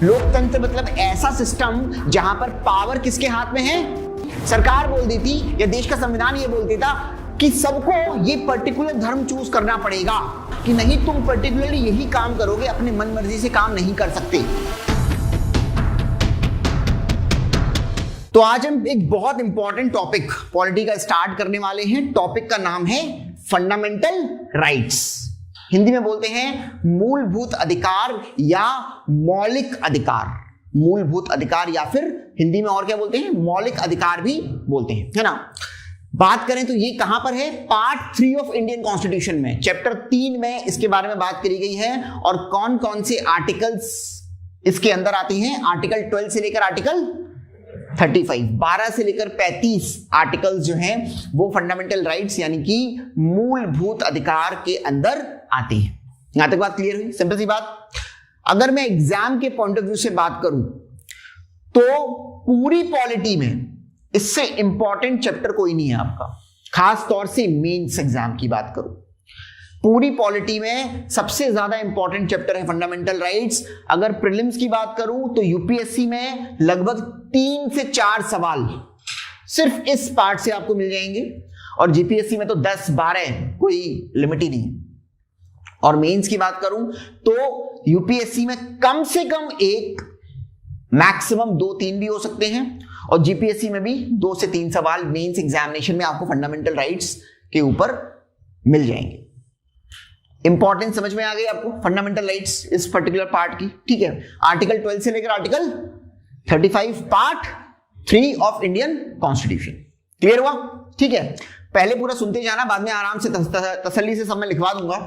लोकतंत्र मतलब ऐसा सिस्टम जहां पर पावर किसके हाथ में है? सरकार बोल देती या देश का संविधान ये बोल देता कि सबको ये पर्टिकुलर धर्म चूज करना पड़ेगा, कि नहीं तुम पर्टिकुलरली यही काम करोगे, अपनी मन मर्जी से काम नहीं कर सकते। तो आज हम एक बहुत इंपॉर्टेंट टॉपिक पॉलिटी का स्टार्ट करने वाले हैं। टॉपिक का नाम है फंडामेंटल राइट्स। हिंदी में बोलते हैं मूलभूत अधिकार या मौलिक अधिकार। मूलभूत अधिकार या फिर हिंदी में और क्या बोलते हैं? मौलिक अधिकार भी बोलते हैं, है ना। बात करें तो ये कहां पर है? पार्ट 3 ऑफ इंडियन कॉन्स्टिट्यूशन में, चैप्टर 3 में इसके बारे में बात करी गई है। और कौन कौन से आर्टिकल्स इसके अंदर आते हैं? आर्टिकल 12 से लेकर आर्टिकल 35, 12 से लेकर 35 आर्टिकल्स जो हैं वो फंडामेंटल राइट्स यानी कि मूलभूत अधिकार के अंदर आते हैं। यहां तक बात क्लियर हुई? सिंपल सी बात। अगर मैं एग्जाम के पॉइंट ऑफ व्यू से बात करूं तो पूरी पॉलिटी में इससे इंपॉर्टेंट चैप्टर कोई नहीं है आपका, खास तौर से मेंस एग्जाम की बात करूं। पूरी पॉलिटी में सबसे ज्यादा इंपॉर्टेंट चैप्टर है फंडामेंटल राइट्स। अगर प्रीलिम्स की बात करूं तो यूपीएससी में लगभग 3 से 4 सवाल सिर्फ इस पार्ट से आपको मिल जाएंगे, और जीपीएससी में तो 10-12, कोई लिमिट ही नहीं। और मेंस की बात करूं तो यूपीएससी में कम से कम 1, मैक्सिमम 2-3 भी हो सकते हैं, और जीपीएससी में भी 2 से 3 सवाल मेंस एग्जामिनेशन में आपको फंडामेंटल राइट्स के ऊपर मिल जाएंगे। इंपॉर्टेंस समझ में आ गई आपको फंडामेंटल राइट्स इस पर्टिकुलर पार्ट की? ठीक है। आर्टिकल 12 से लेकर article 35 part 3 of Indian constitution. Clear हुआ? ठीक है। पहले पूरा सुनते जाना, बाद में आराम से तसल्ली से सब मैं लिखवा दूंगा।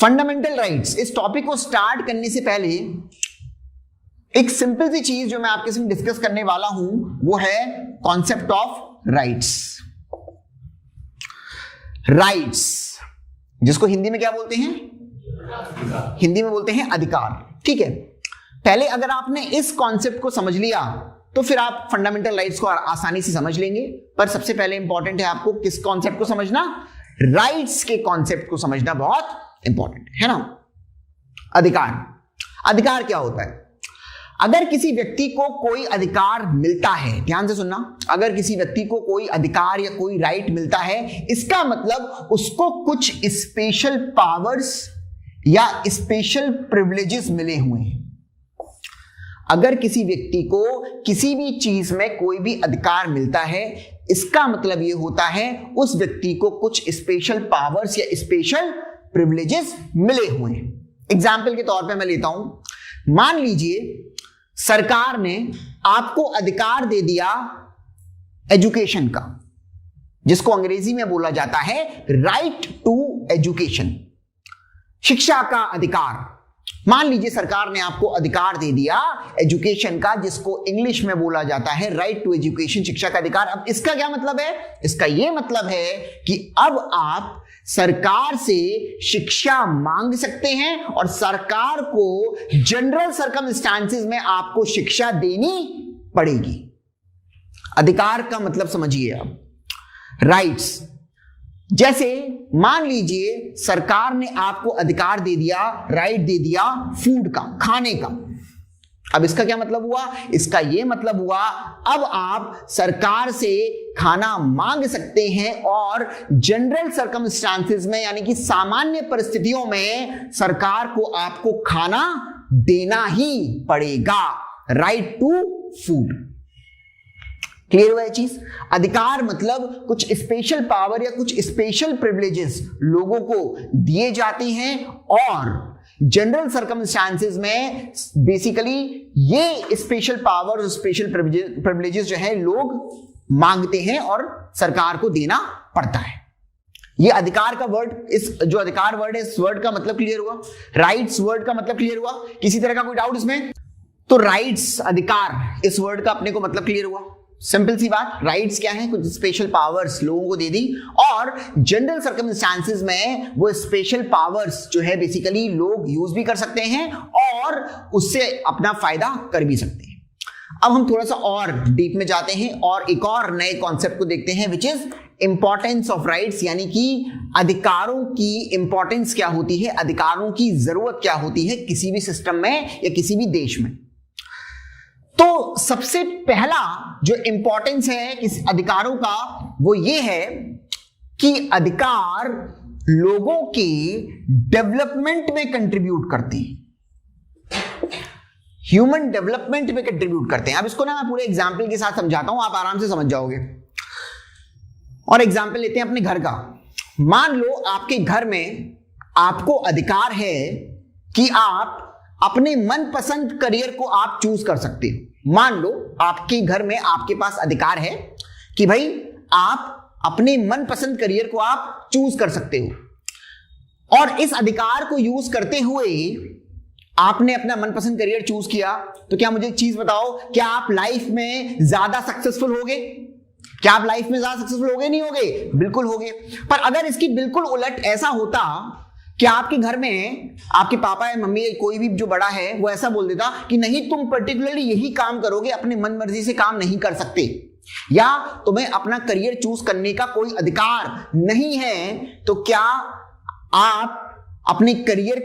फंडामेंटल राइट्स, इस टॉपिक को स्टार्ट करने से पहले एक सिंपल सी चीज जो मैं आपके साथ डिस्कस करने वाला हूं वो है कॉन्सेप्ट ऑफ राइट्स। राइट्स जिसको हिंदी में क्या बोलते हैं? हिंदी में बोलते हैं अधिकार। ठीक है। पहले अगर आपने इस कॉन्सेप्ट को समझ लिया तो फिर आप फंडामेंटल राइट्स को आसानी से समझ लेंगे। पर सबसे पहले इंपॉर्टेंट है आपको किस कॉन्सेप्ट को समझना? राइट्स के कॉन्सेप्ट को समझना बहुत इंपॉर्टेंट है ना। अधिकार, अधिकार क्या होता है? अगर किसी व्यक्ति को कोई अधिकार मिलता है, ध्यान से सुनना, अगर किसी व्यक्ति को कोई अधिकार या कोई राइट मिलता है, इसका मतलब उसको कुछ स्पेशल पावर्स या स्पेशल प्रिविलेजेस मिले हुए हैं। अगर किसी व्यक्ति को किसी भी चीज में कोई भी अधिकार मिलता है, इसका मतलब यह होता है उस व्यक्ति को कुछ स्पेशल पावर्स या स्पेशल प्रिविलेजेस मिले हुए हैं। एग्जाम्पल के तौर पे मैं लेता हूं, मान लीजिए सरकार ने आपको अधिकार दे दिया एजुकेशन का, जिसको अंग्रेजी में बोला जाता है राइट टू एजुकेशन, शिक्षा का अधिकार। मान लीजिए सरकार ने आपको अधिकार दे दिया एजुकेशन का, जिसको इंग्लिश में बोला जाता है राइट टू एजुकेशन, शिक्षा का अधिकार। अब इसका क्या मतलब है? इसका यह मतलब है कि अब आप सरकार से शिक्षा मांग सकते हैं और सरकार को जनरल सर्कमस्टांसेस में आपको शिक्षा देनी पड़ेगी। अधिकार का मतलब समझिए आप। राइट्स, जैसे मान लीजिए सरकार ने आपको अधिकार दे दिया, राइट दे दिया फूड का, खाने का। अब इसका क्या मतलब हुआ? इसका यह मतलब हुआ अब आप सरकार से खाना मांग सकते हैं और जनरल सर्कमस्टांसेस में यानी कि सामान्य परिस्थितियों में सरकार को आपको खाना देना ही पड़ेगा। Right to food. क्लियर हुआ ये चीज? अधिकार मतलब कुछ स्पेशल पावर या कुछ स्पेशल प्रिविलेजेस लोगों को दिए जाते हैं, और जनरल सर्कमस्टांसेस में बेसिकली ये स्पेशल पावर और स्पेशल प्रिविलेजेस जो है लोग मांगते हैं और सरकार को देना पड़ता है। ये अधिकार का वर्ड, इस जो अधिकार वर्ड है, इस वर्ड का मतलब क्लियर हुआ? राइट्स वर्ड का मतलब क्लियर हुआ? किसी तरह का कोई डाउट इसमें? तो राइट्स, अधिकार, इस वर्ड का अपने को मतलब क्लियर हुआ। सिंपल सी बात, राइट्स क्या है? कुछ स्पेशल पावर्स लोगों को दे दी, और जनरल सर्कमस्टांसेस में वो स्पेशल पावर्स जो है बेसिकली लोग यूज भी कर सकते हैं और उससे अपना फायदा कर भी सकते हैं। अब हम थोड़ा सा और डीप में जाते हैं और एक और नए कॉन्सेप्ट को देखते हैं, which is importance of rights, यानी कि अधिकारों की इंपॉर्टेंस क्या होती है, अधिकारों की जरूरत क्या होती है किसी भी सिस्टम में या किसी भी देश में। तो सबसे पहला जो इंपॉर्टेंस है किसी अधिकारों का वो ये है कि अधिकार लोगों के डेवलपमेंट में कंट्रीब्यूट करते हैं, ह्यूमन डेवलपमेंट में कंट्रीब्यूट करते हैं। अब इसको ना मैं पूरे एग्जाम्पल के साथ समझाता हूं, आप आराम से समझ जाओगे। और एग्जाम्पल लेते हैं अपने घर का। मान लो आपके घर में आपको अधिकार है कि आप अपने मनपसंद करियर को आप चूज कर सकते हो। मान लो आपके घर में आपके पास अधिकार है कि भाई आप अपने मनपसंद करियर को आप चूज कर सकते हो, और इस अधिकार को यूज करते हुए आपने अपना मनपसंद करियर चूज किया, तो क्या मुझे एक चीज बताओ, क्या आप लाइफ में ज्यादा सक्सेसफुल होगे? क्या आप लाइफ में ज्यादा सक्सेसफुल होगे? नहीं होगे? बिल्कुल होगे। पर अगर इसकी बिल्कुल उलट ऐसा होता कि आपके घर में आपके पापा या मम्मी या कोई भी जो बड़ा है वो ऐसा बोल देता कि नहीं तुम पर्टिकुलरली यही काम करोगे, अपने मन मर्जी से काम नहीं कर सकते, या तुम्हें अपना करियर चूज करने का कोई अधिकार नहीं है, तो क्या आप अपने करियर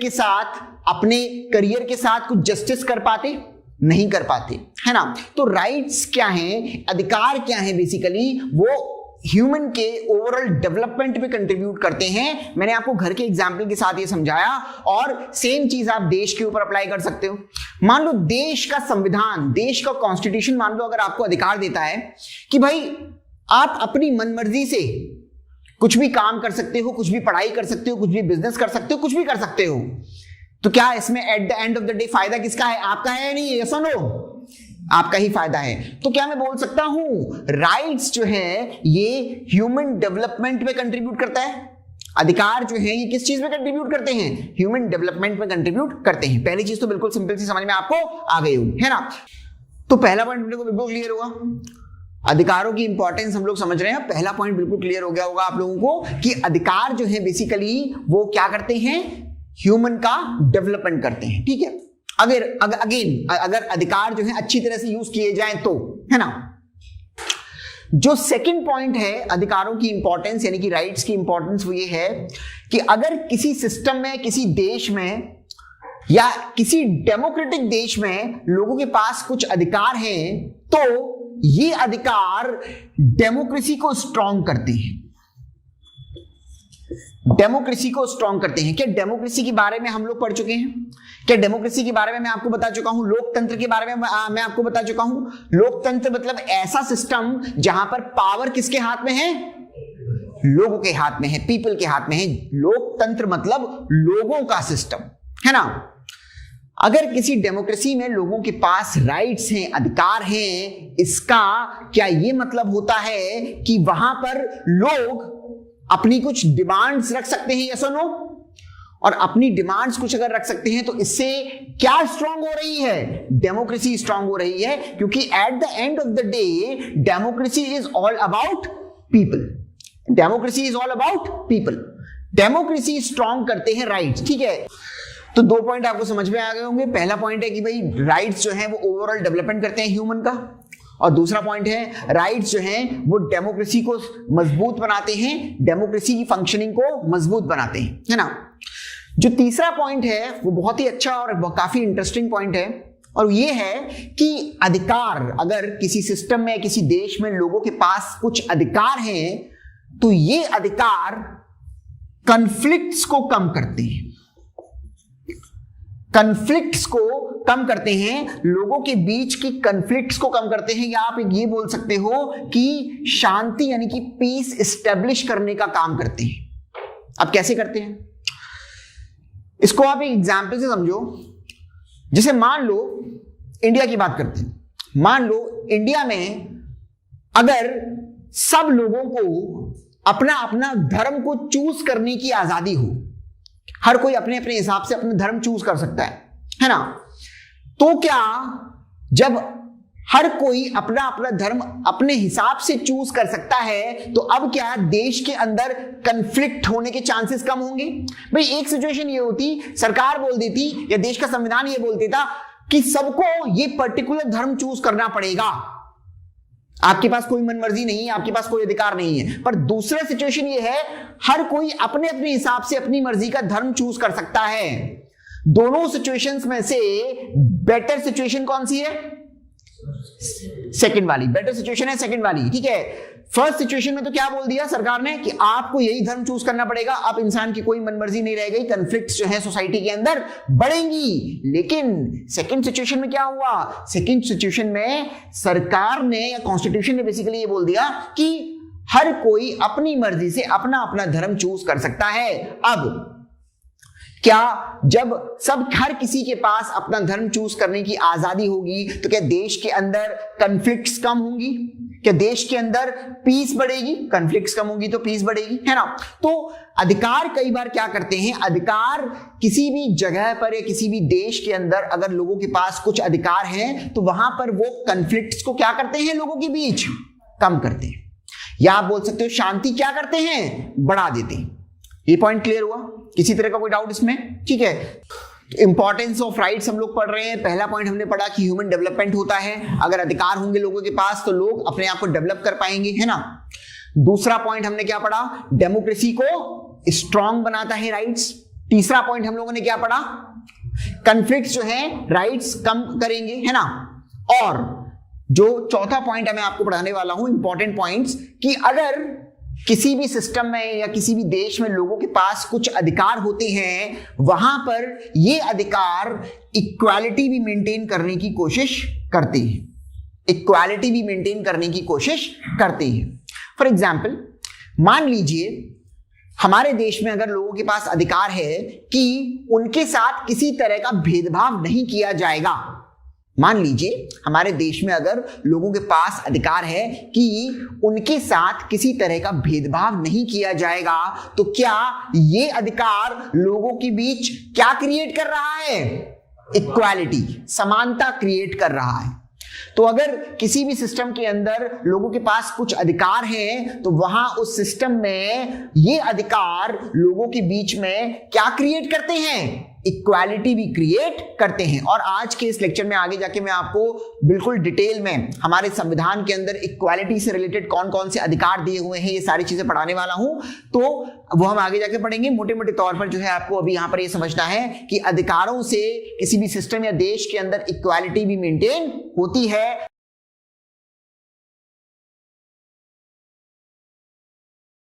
के साथ कुछ जस्टिस कर पाते? नहीं कर पाते, है ना। तो राइट्स क्या हैं, अधिकार क्या हैं, बेसिकली वो ह्यूमन के ओवरऑल डेवलपमेंट में कंट्रीब्यूट करते हैं। मैंने आपको घर के एग्जाम्पल के साथ ये समझाया, और सेम चीज आप देश के ऊपर अप्लाई कर सकते हो। मान लो देश का संविधान, देश का कॉन्स्टिट्यूशन मान लो अगर आपको अधिकार देता है कि भाई आप अपनी मनमर्जी से कुछ भी काम कर सकते हो, कुछ भी पढ़ाई कर सकते हो, कुछ भी बिजनेस कर सकते हो, कुछ भी कर सकते हो, तो क्या इसमें at the end of the day फायदा किसका है? आपका है या नहीं? यस और नो? आपका ही फायदा है। तो क्या मैं बोल सकता हूं राइट्स जो है ये ह्यूमन डेवलपमेंट में कंट्रीब्यूट करता है? अधिकार जो है ये किस चीज में कंट्रीब्यूट करते हैं? ह्यूमन डेवलपमेंट में कंट्रीब्यूट करते हैं। पहली चीज तो बिल्कुल सिंपल सी समझ में आपको आ गई होगी, है ना। तो पहला पॉइंट को बिल्कुल क्लियर होगा, अधिकारों की इंपॉर्टेंस हम लोग समझ रहे हैं। पहला पॉइंट बिल्कुल क्लियर हो गया होगा आप लोगों को कि अधिकार जो है बेसिकली वो क्या करते हैं? ह्यूमन का डेवलपमेंट करते हैं, ठीक है। अगर अधिकार जो है अच्छी तरह से यूज किए जाएं तो, है ना। जो सेकंड पॉइंट है अधिकारों की इंपॉर्टेंस यानी कि राइट्स की इंपॉर्टेंस, वो ये है कि अगर किसी सिस्टम में, किसी देश में या किसी डेमोक्रेटिक देश में लोगों के पास कुछ अधिकार हैं, तो ये अधिकार डेमोक्रेसी को स्ट्रॉन्ग करते हैं। डेमोक्रेसी को स्ट्रॉन्ग करते हैं। क्या डेमोक्रेसी के बारे में हम लोग पढ़ चुके हैं? क्या डेमोक्रेसी के बारे में मैं आपको बता चुका हूं? लोकतंत्र के बारे में मैं आपको बता चुका हूं। लोकतंत्र मतलब ऐसा सिस्टम जहां पर पावर किसके हाथ में है? लोगों के हाथ में है, पीपल के हाथ में है। लोकतंत्र मतलब लोगों का सिस्टम, है ना। अगर किसी डेमोक्रेसी में लोगों के पास राइट्स हैं, अधिकार हैं, इसका क्या यह मतलब होता है कि वहां पर लोग अपनी कुछ डिमांड्स रख सकते हैं? यस और नो? और अपनी डिमांड्स कुछ अगर रख सकते हैं तो इससे क्या स्ट्रांग हो रही है? डेमोक्रेसी स्ट्रांग हो रही है, क्योंकि at the end of the day democracy is all about people. Democracy is all about people. Democracy strong करते हैं राइट्स, ठीक है। तो दो पॉइंट आपको समझ में आ गए होंगे। पहला पॉइंट है कि भाई राइट्स जो है वो ओवरऑल डेवलपमेंट करते हैं ह्यूमन का, और दूसरा पॉइंट है राइट्स जो हैं वो डेमोक्रेसी को मजबूत बनाते हैं, डेमोक्रेसी की फंक्शनिंग को मजबूत बनाते हैं, है ना। जो तीसरा पॉइंट है वो बहुत ही अच्छा और काफी इंटरेस्टिंग पॉइंट है, और ये है कि अधिकार, अगर किसी सिस्टम में, किसी देश में लोगों के पास कुछ अधिकार हैं, तो ये अधिकार कॉन्फ्लिक्ट्स को कम करते हैं। कॉन्फ्लिक्ट्स को कम करते हैं, लोगों के बीच की कॉन्फ्लिक्ट्स को कम करते हैं, या आप ये बोल सकते हो कि शांति यानी कि पीस एस्टेब्लिश करने का काम करते हैं। अब कैसे करते हैं इसको आप एक एग्जाम्पल से समझो। जैसे मान लो इंडिया की बात करते हैं। मान लो इंडिया में अगर सब लोगों को अपना अपना धर्म को चूज करने की आजादी हो, हर कोई अपने अपने हिसाब से अपना धर्म चूज कर सकता है ना, तो क्या जब हर कोई अपना अपना धर्म अपने हिसाब से चूज कर सकता है, तो अब क्या देश के अंदर कन्फ्लिक्ट होने के चांसेस कम होंगे? भाई एक सिचुएशन ये होती, सरकार बोल देती या देश का संविधान ये बोल देता कि सबको ये पर्टिकुलर धर्म चूज करना पड़ेगा, आपके पास कोई मनमर्जी नहीं है, आपके पास कोई अधिकार नहीं है। पर दूसरा सिचुएशन ये है, हर कोई अपने अपने हिसाब से अपनी मर्जी का धर्म चूज कर सकता है। दोनों सिचुएशंस में से बेटर सिचुएशन कौन सी है? सेकंड वाली। बेटर सिचुएशन है सेकंड वाली, ठीक है। फर्स्ट सिचुएशन में तो क्या बोल दिया सरकार ने कि आपको यही धर्म चूज करना पड़ेगा, अब इंसान की कोई मनमर्जी नहीं रह गई, कॉन्फ्लिक्ट्स जो है सोसाइटी के अंदर बढ़ेंगी। लेकिन सेकंड सिचुएशन में क्या हुआ? सेकंड सिचुएशन में सरकार ने या कॉन्स्टिट्यूशन ने बेसिकली ये बोल दिया कि हर कोई अपनी मर्जी से अपना अपना धर्म चूज कर सकता है। अब क्या जब हर किसी के पास अपना धर्म चूज करने की आजादी होगी तो क्या देश के अंदर कॉन्फ्लिक्ट्स कम होंगी? क्या देश के अंदर पीस बढ़ेगी? कॉन्फ्लिक्ट्स कम होंगी तो पीस बढ़ेगी, है ना। तो अधिकार कई बार क्या करते हैं, अधिकार किसी भी जगह पर या किसी भी देश के अंदर अगर लोगों के पास कुछ अधिकार हैं तो वहां पर वो कॉन्फ्लिक्ट्स को क्या करते हैं, लोगों के बीच कम करते हैं, या आप बोल सकते हो शांति क्या करते हैं, बढ़ा देते हैं। ये पॉइंट क्लियर हुआ? किसी तरह का कोई डाउट इसमें? ठीक है। इंपॉर्टेंस ऑफ राइट्स हम लोग पढ़ रहे हैं। पहला पॉइंट हमने पढ़ा कि ह्यूमन डेवलपमेंट होता है, अगर अधिकार होंगे लोगों के पास तो लोग अपने आप को डेवलप कर पाएंगे, है ना। दूसरा पॉइंट हमने क्या पढ़ा, डेमोक्रेसी को स्ट्रांग बनाता है राइट्स। तीसरा पॉइंट हम लोगों ने क्या पढ़ा, कॉन्फ्लिक्ट्स जो है राइट्स कम करेंगे, है ना। और जो चौथा पॉइंट है मैं आपको पढ़ाने वाला हूं, इंपॉर्टेंट पॉइंट्स, कि अगर किसी भी सिस्टम में या किसी भी देश में लोगों के पास कुछ अधिकार होते हैं, वहां पर ये अधिकार इक्वालिटी भी मेंटेन करने की कोशिश करते हैं। इक्वालिटी भी मेंटेन करने की कोशिश करते हैं। फॉर एग्जाम्पल, मान लीजिए हमारे देश में अगर लोगों के पास अधिकार है कि उनके साथ किसी तरह का भेदभाव नहीं किया जाएगा, मान लीजिए हमारे देश में अगर लोगों के पास अधिकार है कि उनके साथ किसी तरह का भेदभाव नहीं किया जाएगा, तो क्या ये अधिकार लोगों के बीच क्या क्रिएट कर रहा है? इक्वालिटी, समानता क्रिएट कर रहा है। तो अगर किसी भी सिस्टम के अंदर लोगों के पास कुछ अधिकार हैं तो वहां उस सिस्टम में ये अधिकार लोगों के बीच में क्या क्रिएट करते हैं? इक्वालिटी भी क्रिएट करते हैं। और आज के इस लेक्चर में आगे जाके मैं आपको बिल्कुल डिटेल में हमारे संविधान के अंदर इक्वालिटी से रिलेटेड कौन कौन से अधिकार दिए हुए हैं ये सारी चीजें पढ़ाने वाला हूं, तो वो हम आगे जाके पढ़ेंगे। मोटे मोटे तौर पर जो है आपको अभी यहां पर ये समझना है कि अधिकारों से किसी भी सिस्टम या देश के अंदर इक्वालिटी भी मेंटेन होती है।